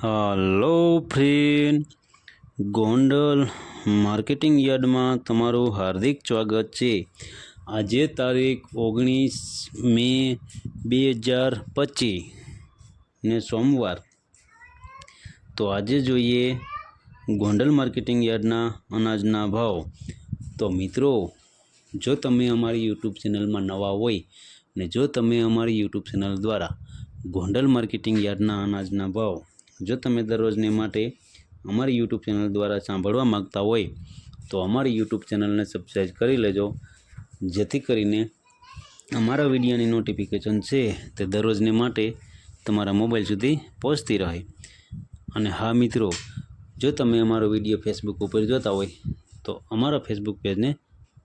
Hello friend, Gondal marketing yard में तमारू हार्दिक स्वागत है। आज तारीख 19 मे 2025 ने सोमवार। तो आज जोईए गोंडल मार्केटिंग यार्डना अनाजना भाव। तो मित्रों, जो तमे अमारी यूट्यूब चेनल में नवा होय ने जो तमे अमारी यूट्यूब चेनल द्वारा गोंडल मार्केटिंग यार्डना अनाजना भाव जो तमे दररोजने माटे अमारी यूट्यूब चेनल द्वारा सांभळवा मागता होय तो अमारी यूट्यूब चेनल ने सब्सक्राइब करी लेजो, जेथी करीने अमारा विडियोनी नोटिफिकेशन छे ते दररोजने माटे तमारा मोबाइल सुधी पहोंचती रहे। अने हाँ मित्रों, जो तमे अमारो विडियो फेसबुक पर जोता होय तो अमारा फेसबुक पेज ने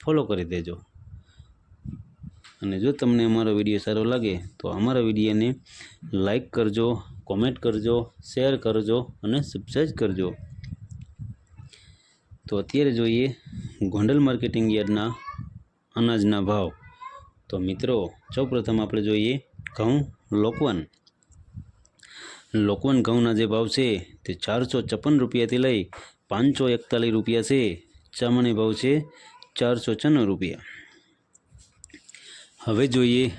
फॉलो करी देजो। अने जो तमने अमारो विडियो सारो लगे तो अमारा विडियो ने लाइक करजो, कॉमेंट करजो, शेर करजो अने सब्सक्राइब करजो। तो अत्यारे जोईए गोंडल मार्केटिंग यार्डना अनाजना भाव। तो मित्रों, सौ प्रथम आपणे जोईए घऊं लोकवन घऊना जे भाव छे ते 456 रुपया थी लई 541 रुपया छे। चामानी भाव छे 494 रुपया। हवे जोईए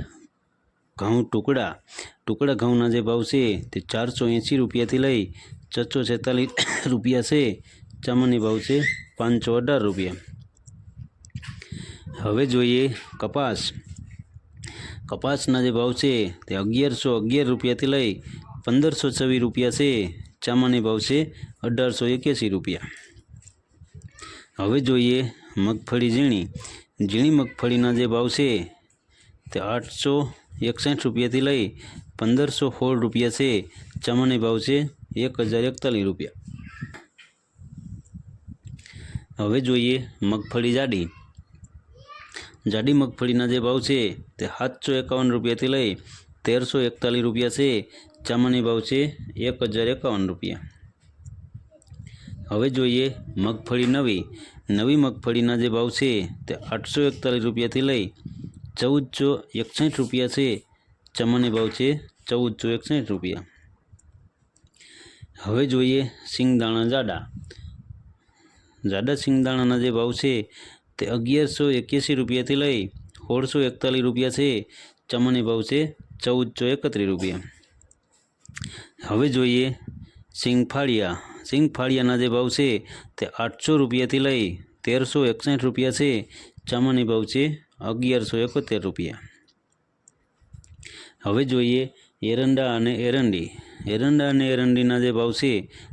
घऊं टुकड़ा घऊना जे भाव छे ते 480 रुपया थी लई 646 रुपया छे। चामानी भाव छे 518 रुपया। हवे जोईए कपासना जे भाव छे ते 1111 रुपया थी लई 1526 रुपया छे। चामानी भाव छे 1881 रुपया। हवे जोईए मगफળી झीणी मगफळीना जे भाव छे ते 861 रुपया थी लई 1516 रुपया छे। चामानी भाव छे 1041 रुपया। हवे जोईए मगफળી जाडी मगफळीना जे भाव छे ते 751 रुपया थी लई 1341 रुपया छे। चामानी भाव छे 1051 रुपया। हवे जोईए मगफળી नवी मगफळीना जे भाव छे ते 841 रुपया थी लई 1461 रुपया छे। चामानी भाव छे 1461 रुपया। हवे जोईए सींगदाणा जाडा सींगदाणाना जे भाव छे ते 1181 रुपया थी लई 1641 रुपया छे। चामानी भाव छे 1431 रुपया। हवे जोईए सींगफाळियाना जे भाव छे ते 800 रुपया थी लई 1361 रुपया छे। चामानी भाव छे 1171 रुपया। हवे जोईए एरंडा अने एरंडीना जे भाव छे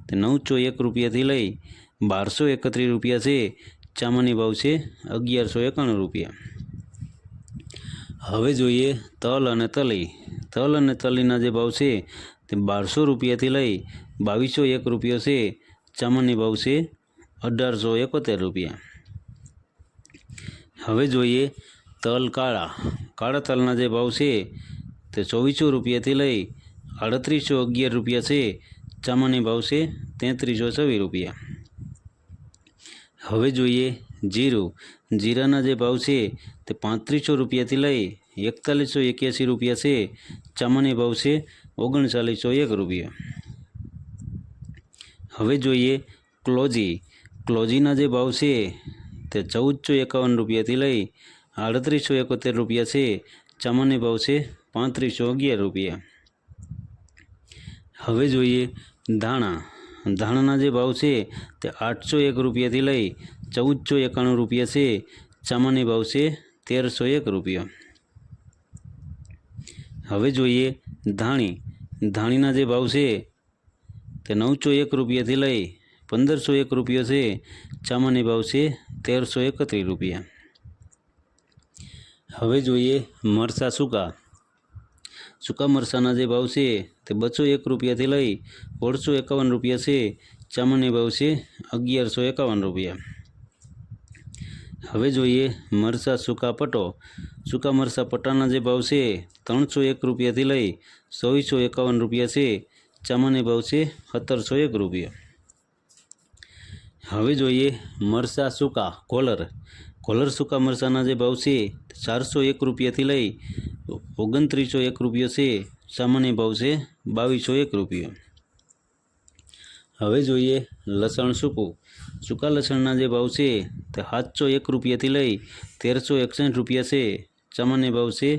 ते 901 रुपया थी लई 1231 रुपया छे। चामानी भाव छे 1191 रुपया। हवे जोईए तल अने तलीना जे भाव छे ते 1200 रुपया थी लई 2201 रुपया छे। चामानी भाव छे 1871 रुपया। हवे जोईए तल काळा तलना जे भाव छे ते 2400 रुपया थी लई 3811 रुपया छे। चामानी भाव छे 3326 रुपया। हवे जोईए जीराना जे भाव छे ते 3500 रुपया थी लई 4181 रुपया छे। चामानी भाव छे 3901 रुपया। हवे जोईए क्लोजीना जे भाव छे ते 1451 रुपया थी लई 3871 रुपया छे। चामानी भाव छे 3511 रुपया। हवे जोईए धाणाना जे भाव छे ते 801 रुपया थी लई 1491 रुपया छे। चामानी भाव छे 1301 रुपया। हवे जोईए धाणीना जे भाव छे ते 901 रुपया थी लई 1501 रुपया छे। चामानी भाव छे 1331 रुपया। हवे जोईए मरचा सूका मरचाना जे भाव छे ते 201 रुपया थी लई 1651 रुपया छे। चामानी भाव छे 1151 रुपया। हवे जोईए मरचा सूका मरचा पट्टाना जे भाव छे 301 रुपया थी लई 2451 रुपया छे। चामानी भाव छे 1701 रुपया। हवे जोईए मरचा सूका कोलर सूका मरचाना जे भाव छे 401 रुपया थी लई 2901 रुपया छे। सामान्य भाव छे 2201 रुपया। હવે જોઈએ લસણ સૂકું. સૂકા લસણના જે ભાવ છે તે 701 રૂપિયાથી લઈ 1361 રૂપિયા છે. સામાન્ય ભાવ છે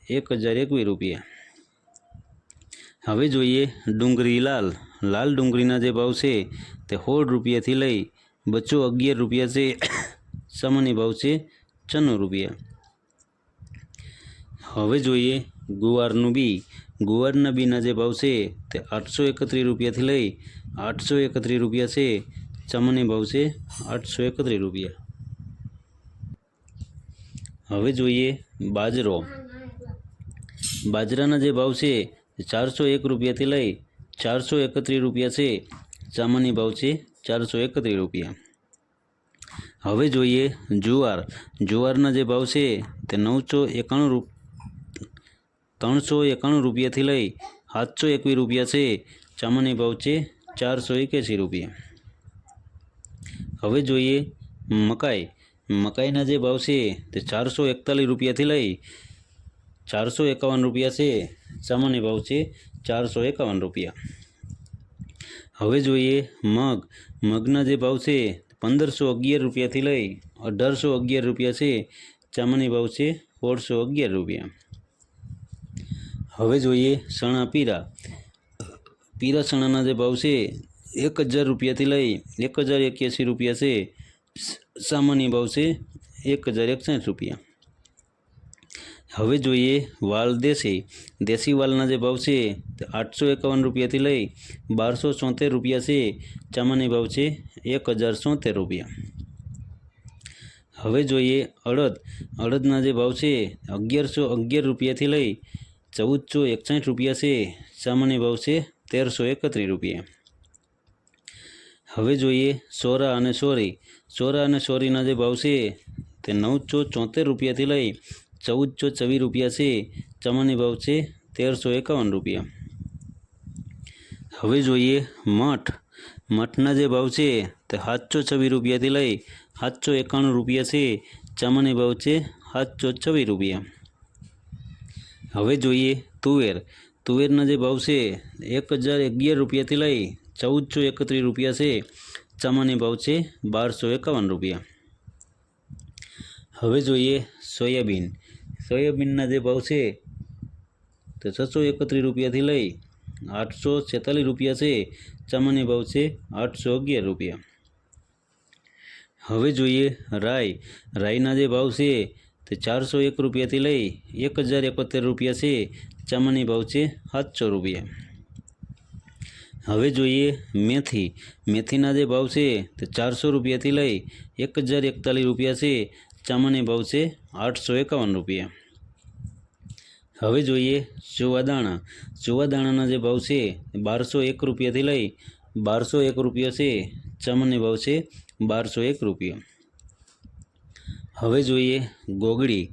1021 રૂપિયા. હવે જોઈએ ડુંગળી લાલ. લાલ ડુંગળીના જે ભાવ છે તે 16 રૂપિયાથી લઈ 211 રૂપિયા છે. સામાન્ય ભાવ છે 96 રૂપિયા. હવે જોઈએ ગુવારનું બી. ગુવારના બીના જે ભાવ છે તે 831 રૂપિયાથી લઈ 831 રૂપિયા છે. સામાન્ય ભાવ છે 831 રૂપિયા. હવે જોઈએ બાજરો. બાજરાના જે ભાવ છે 401 રૂપિયાથી લઈ 431 રૂપિયા છે. સામાન્ય ભાવ છે 431 રૂપિયા. હવે જોઈએ જુવાર. જુવારના જે ભાવ છે તે 391 રૂપિયાથી લઈ 721 રૂપિયા છે. સામાન્ય ભાવ છે 481 રૂપિયા. હવે જોઈએ મકાઈ. મકાઈના જે ભાવ છે તે 441 રૂપિયાથી લઈ 451 રૂપિયા છે. સામાન્ય ભાવ છે 451 રૂપિયા. હવે જોઈએ મગ. મગના જે ભાવ છે 1511 રૂપિયાથી લઈ 1811 રૂપિયા છે. સામાન્ય ભાવ છે 1611 રૂપિયા. હવે જોઈએ ચણા પીરા. પીરા ચણાના જે ભાવ છે 1000 રૂપિયાથી લઈ 1081 રૂપિયા છે. સામાન્ય ભાવ છે 1061 રૂપિયા. હવે જોઈએ વાલ દેશી. દેશી વાલના જે ભાવ છે તે 851 રૂપિયાથી લઈ 1274 રૂપિયા છે. સામાન્ય ભાવ છે 1074 રૂપિયા. હવે જોઈએ અડદ. અડદના જે ભાવ છે 1111 રૂપિયાથી લઈ 1461 રૂપિયા છે. સામાન્ય ભાવ છે 1331 રૂપિયા. હવે જોઈએ સોરા અને સોરી. સોરા અને સોરીના જે ભાવ છે તે 974 રૂપિયાથી લઈ 1424 રૂપિયા છે. સામાન્ય ભાવ છે 1351 રૂપિયા. હવે જોઈએ મઠ. મઠના જે ભાવ છે તે 726 રૂપિયાથી લઈ 791 રૂપિયા છે. સામાન્ય ભાવ છે 726 રૂપિયા. હવે જોઈએ તુવેર. તુવેરના જે ભાવ છે 1011 રૂપિયાથી લઈ 1431 રૂપિયા છે. સામાન્ય ભાવ છે 1251 રૂપિયા. હવે જોઈએ સોયાબીન. સોયાબીનના જે ભાવ છે તે 631 રૂપિયાથી લઈ 846 રૂપિયા છે. સામાન્ય ભાવ છે 811 રૂપિયા. હવે જોઈએ રાઈ. રાઈના જે ભાવ છે તે 401 રૂપિયાથી લઈ 1071 રૂપિયા છે. સામાન્ય ભાવ છે 700 રૂપિયા. હવે જોઈએ મેથી. મેથીના જે ભાવ છે તે 400 રૂપિયાથી લઈ 1041 રૂપિયા છે. સામાન્ય ભાવ છે 851 રૂપિયા. હવે જોઈએ ચુવાદાણા. ચુવાદાણાના જે ભાવ છે 1201 રૂપિયાથી લઈ 1201 રૂપિયા છે. સામાન્ય ભાવ છે 1201 રૂપિયા. હવે જોઈએ ગોગડી.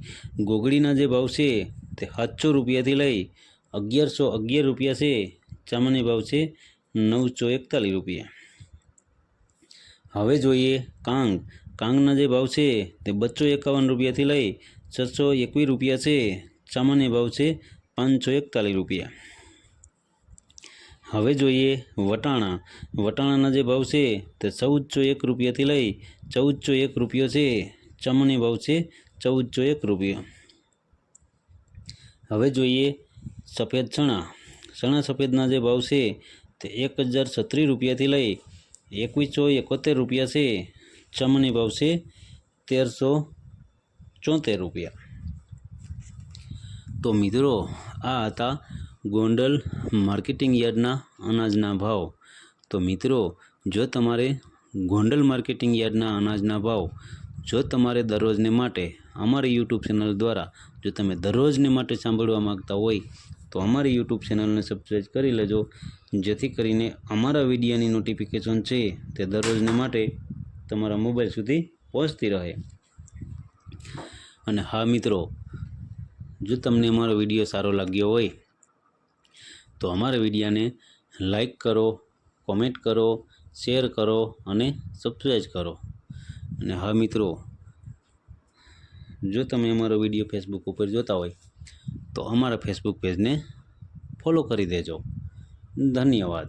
ગોગડીના જે ભાવ છે તે 700 રૂપિયાથી લઈ 1111 રૂપિયા છે. સામાન્ય ભાવ છે 941 રૂપિયા. હવે જોઈએ કાંગ. કાંગના જે ભાવ છે તે 251 રૂપિયાથી લઈ 621 રૂપિયા છે. સામાન્ય ભાવ છે 541 રૂપિયા. હવે જોઈએ વટાણા. વટાણાના જે ભાવ છે તે 1401 રૂપિયાથી લઈ 1401 રૂપિયો છે. સામાન્ય ભાવ છે 1401 રૂપિયા. હવે જોઈએ સફેદ ચણા. ચણા સફેદના જે ભાવ છે તે 1036 રૂપિયાથી લઈ 2171 રૂપિયા છે. સામાન્ય ભાવ છે 1374 રૂપિયા. તો મિત્રો આ હતા ગોંડલ માર્કેટિંગ યાર્ડના અનાજના ભાવ. તો મિત્રો જો તમારે ગોંડલ માર્કેટિંગ યાર્ડના અનાજના ભાવ જો તમારે દરરોજને માટે અમારી યુટ્યુબ ચેનલ દ્વારા જો તમે દરરોજને માટે સાંભળવા માગતા હોય તો અમારી યુટ્યુબ ચેનલને સબસ્ક્રાઈબ કરી લેજો, જેથી કરીને અમારા વિડીયોની નોટિફિકેશન છે તે દરરોજને માટે તમારા મોબાઈલ સુધી પહોંચતી રહે. અને હા મિત્રો, જો તમને અમારો વિડીયો સારો લાગ્યો હોય તો અમારા વિડીયોને લાઈક કરો, કોમેન્ટ કરો, શેર કરો અને સબસ્ક્રાઈબ કરો. અને હા મિત્રો, જો તમે અમારો વિડીયો ફેસબુક ઉપર જોતા હોય તો અમારા ફેસબુક પેજને ફોલો કરી દેજો. ધન્યવાદ.